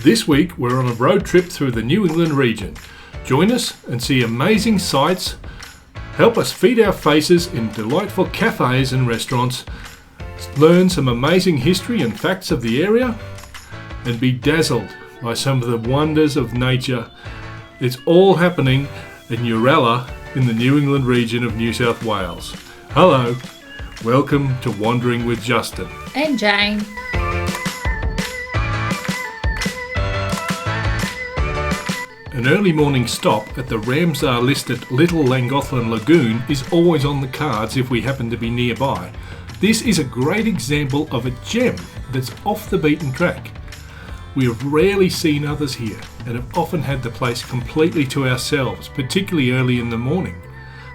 This week we're on a road trip through the New England region. Join us and see amazing sights, help us feed our faces in delightful cafes and restaurants, learn some amazing history and facts of the area, and be dazzled by some of the wonders of nature. It's all happening in Uralla in the New England region of New South Wales. Hello, welcome to Wandering with Justin and Jayne. An early morning stop at the Ramsar-listed Little Llangollen Lagoon is always on the cards if we happen to be nearby. This is a great example of a gem that's off the beaten track. We have rarely seen others here and have often had the place completely to ourselves, particularly early in the morning.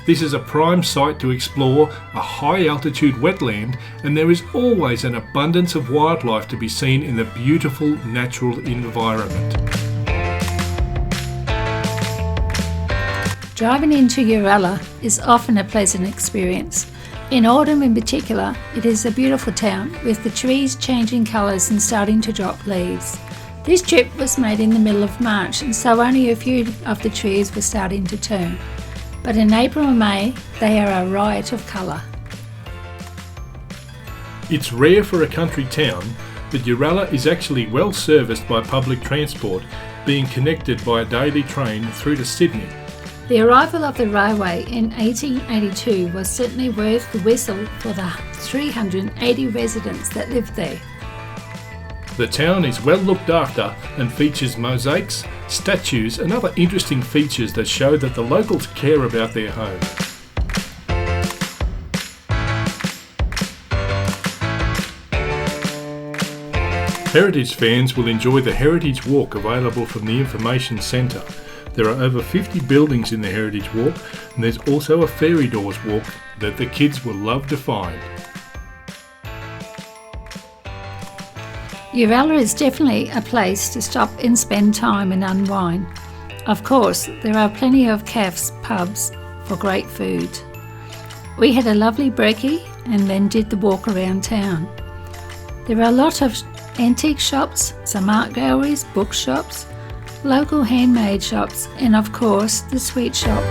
This is a prime site to explore a high altitude wetland, and there is always an abundance of wildlife to be seen in the beautiful natural environment. Driving into Uralla is often a pleasant experience. In autumn in particular, it is a beautiful town with the trees changing colours and starting to drop leaves. This trip was made in the middle of March, and so only a few of the trees were starting to turn. But in April and May, they are a riot of colour. It's rare for a country town, but Uralla is actually well serviced by public transport, being connected by a daily train through to Sydney. The arrival of the railway in 1882 was certainly worth the whistle for the 380 residents that lived there. The town is well looked after and features mosaics, statues and other interesting features that show that the locals care about their home. Heritage fans will enjoy the Heritage Walk available from the Information Centre. There are over 50 buildings in the Heritage Walk, and there's also a Fairy Doors Walk that the kids will love to find. Uralla is definitely a place to stop and spend time and unwind. Of course, there are plenty of cafes, pubs for great food. We had a lovely brekkie and then did the walk around town. There are a lot of antique shops, some art galleries, bookshops, local handmade shops, and of course the sweet shop.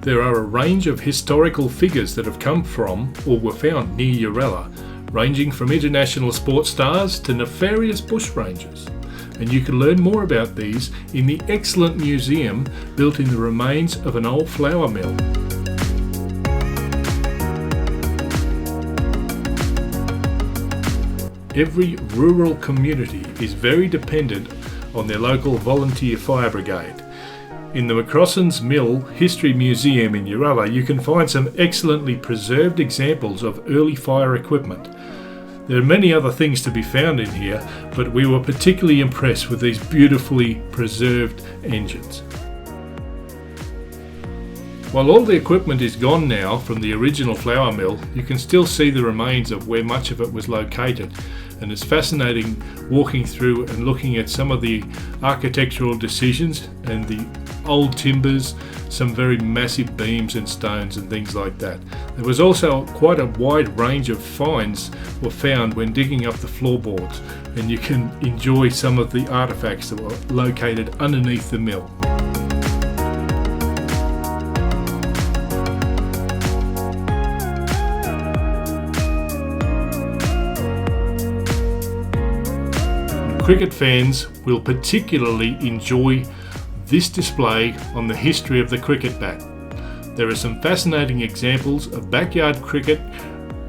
There are a range of historical figures that have come from or were found near Uralla, ranging from international sports stars to nefarious bushrangers. And you can learn more about these in the excellent museum built in the remains of an old flour mill. Every rural community is very dependent on their local volunteer fire brigade. In the McCrosson's Mill History Museum in Uralla, you can find some excellently preserved examples of early fire equipment. There are many other things to be found in here, but we were particularly impressed with these beautifully preserved engines. While all the equipment is gone now from the original flour mill, you can still see the remains of where much of it was located, and it's fascinating walking through and looking at some of the architectural decisions and the old timbers, some very massive beams and stones and things like that. There was also quite a wide range of finds were found when digging up the floorboards, and you can enjoy some of the artifacts that were located underneath the mill. Cricket fans will particularly enjoy this display on the history of the cricket bat. There are some fascinating examples of backyard cricket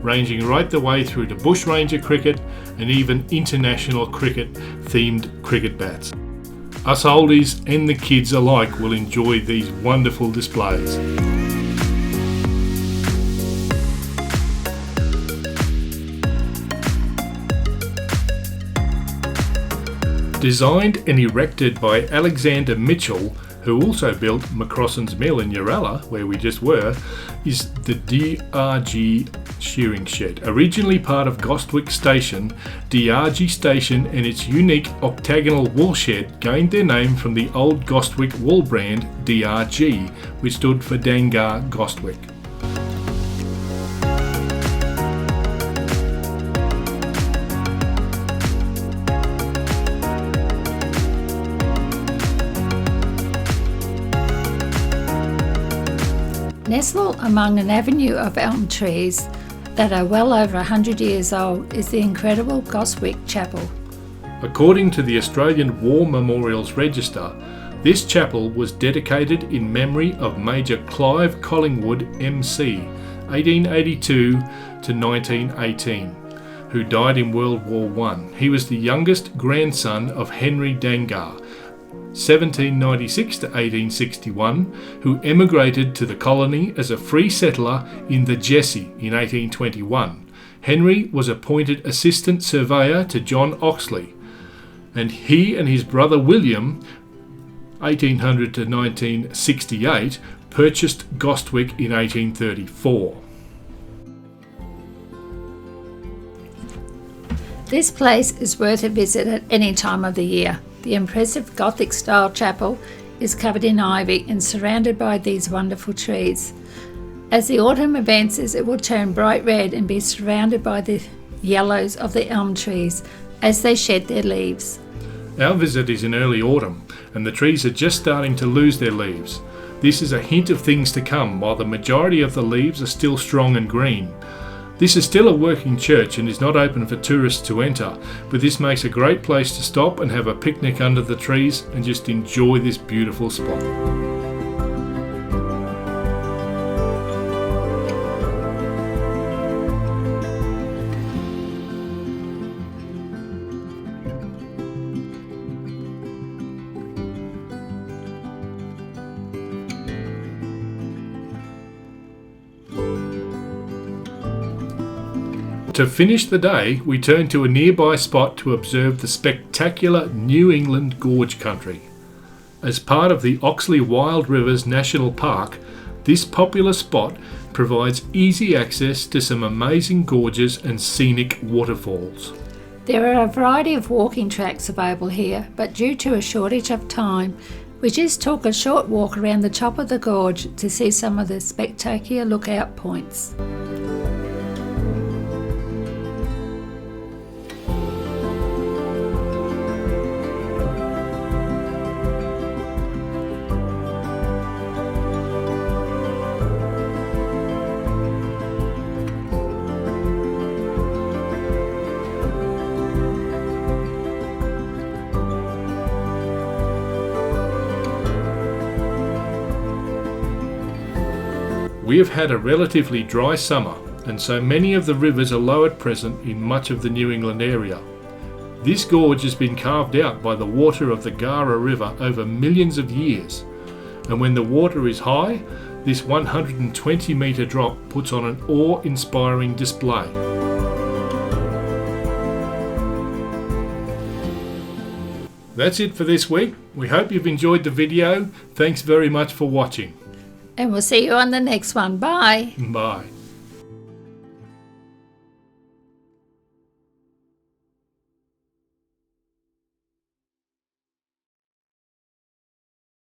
ranging right the way through to bushranger cricket and even international cricket themed cricket bats. Us oldies and the kids alike will enjoy these wonderful displays. Designed and erected by Alexander Mitchell, who also built McCrosson's Mill in Uralla, where we just were, is the DRG shearing shed. Originally part of Gostwick Station, DRG Station and its unique octagonal wool shed gained their name from the old Gostwick wool brand DRG, which stood for Dangar Gostwick. Nestled among an avenue of elm trees that are well over 100 years old is the incredible Gostwick Chapel. According to the Australian War Memorials Register, this chapel was dedicated in memory of Major Clive Collingwood MC, 1882 to 1918, who died in World War I. He was the youngest grandson of Henry Dangar, 1796 to 1861, who emigrated to the colony as a free settler in the Jessie in 1821. Henry was appointed assistant surveyor to John Oxley, and he and his brother William, 1800 to 1968, purchased Gostwick in 1834. This place is worth a visit at any time of the year. The impressive Gothic-style chapel is covered in ivy and surrounded by these wonderful trees. As the autumn advances, it will turn bright red and be surrounded by the yellows of the elm trees as they shed their leaves. Our visit is in early autumn, and the trees are just starting to lose their leaves. This is a hint of things to come, while the majority of the leaves are still strong and green. This is still a working church and is not open for tourists to enter, but this makes a great place to stop and have a picnic under the trees and just enjoy this beautiful spot. To finish the day, we turn to a nearby spot to observe the spectacular New England Gorge Country. As part of the Oxley Wild Rivers National Park, this popular spot provides easy access to some amazing gorges and scenic waterfalls. There are a variety of walking tracks available here, but due to a shortage of time, we just took a short walk around the top of the gorge to see some of the spectacular lookout points. We have had a relatively dry summer, and so many of the rivers are low at present in much of the New England area. This gorge has been carved out by the water of the Gara River over millions of years, and when the water is high, this 120 metre drop puts on an awe-inspiring display. That's it for this week. We hope you've enjoyed the video. Thanks very much for watching. And we'll see you on the next one. Bye. Bye.